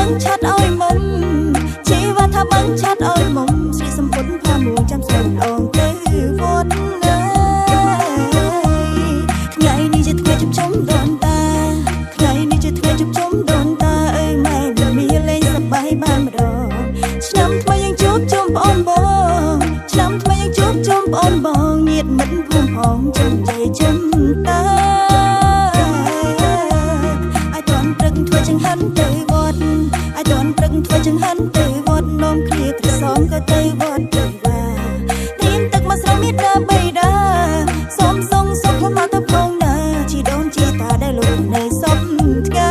ងឆាត់ឲ្យមុំជីវ៉ាថាបឹងឆាត់ឲ្យមុំស្រីសំពុនផាមួងចាំស្រីអងទៅវត្តថ្ងៃនេះជាថ្ងៃជប់ជុំដូនតាថ្ងៃនេះជាថ្ងៃជប់ជុំដូនតាអើយម៉ែមានលេងសប្បាយបានម្ដងឆ្នាំថ្មីយើងជួបជុំបងអូនបងឆ្នាំថ្មីយើងជួបជុំបងអូនបងញាតិមិត្តភូមិផងជុំជ័យជុំតាឲ្យតន់ព្រឹកធ្វើចង្ហាន់ទៅវត្តឲ្យតន់ព្រឹកធ្វើចង្ហាន់ទៅវត្តនំគ្នាត្រសងក៏ទៅវត្តទៅវ៉ាត្រៀមទឹកមកស្រោមេតាបៃតាសូមសុខមកទៅផងណាជីដូនជីតាដែលលោកនៅសពថ្ងៃ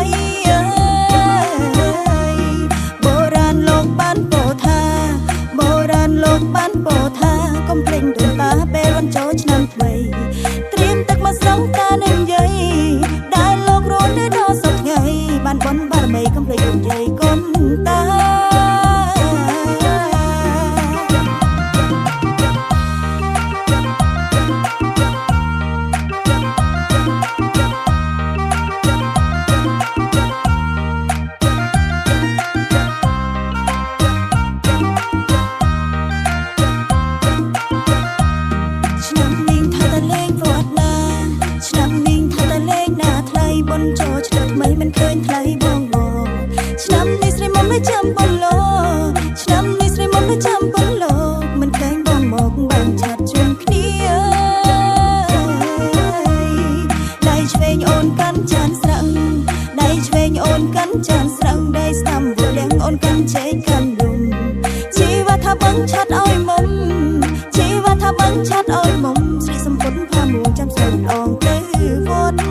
បុរាណលោកបានពោលថាបុរាណលោកបានពោលថាកុំភ្លេចដូនតាពេលវ័នចូលឆ្នាំថ្មីត្រៀមទឹកមកស្រង់តានឹងយាយដែលលោករស់នៅដល់សពថ្ងៃបានបនបារមីកុំភ្លេចដូនយាយកូនតាបុណ្យចូលឆ្នាំថ្មីមិនឃើញថ្លៃបងបងឆ្នាំនេះស្រីមុំមិនចាំបងលោឆ្នាំនេះស្រីមុំមិនចាំបងលោមិនឃើញបងមកបានឆាត់ជុំគ្នាដៃឆ្វេងអូនកាន់ចានស្រឹងដៃឆ្វេងអូនកាន់ចានស្រឹងដៃស្ដាំវលៀងអូនកាន់ជ័យកាន់លំជីវ៉ាថាបឹងឆាត់ឲ្យមុំជីវ៉ាថាបឹងឆាត់ឲ្យមុំស្រីសំពុនផាមួងចាំស្រីអងទៅវត្ត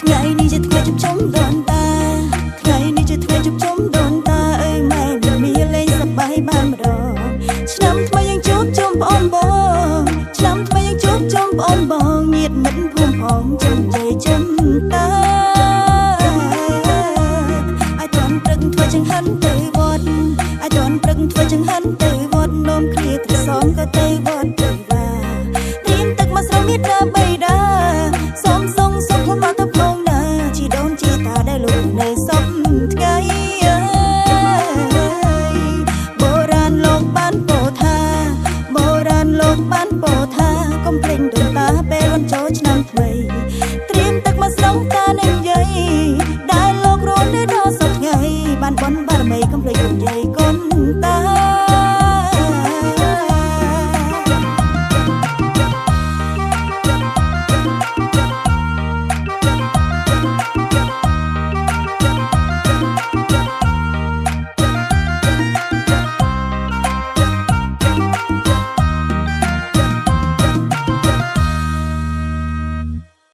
ថ្ងៃនេះជាថ្ងៃជប់ជុំដូនតាថ្ងៃនេះជាថ្ងៃជប់ជុំដូនតាអើយម៉ែមានលេងសប្បាយបានម្ដងឆ្នាំថ្មីយើងជួបជុំបងអូនបងឆ្នាំថ្មីយើងជួបជុំបងអូនបងញាតិមិត្តភូមិផងជុំជ័យជុំតាឲ្យតន់ព្រឹកធ្វើចង្ហាន់ទៅវត្តឲ្យតន់ព្រឹកធ្វើចង្ហាន់ទៅវត្តនំគ្នាត្រសងក៏ទៅវត្តទៅវ៉ាត្រៀមទឹកមកស្រោមេតាបៃតាសូមសុខមកទៅផងណាជីដូនជីតាដែលលោកនៅសពថ្ងៃបុរាណលោកបានពោលថាបុរាណលោកបានពោលថាកុំភ្លេចដូនតាពេលវ័នចូលឆ្នាំថ្មីត្រៀមទឹកមកស្រង់តានឹងយាយ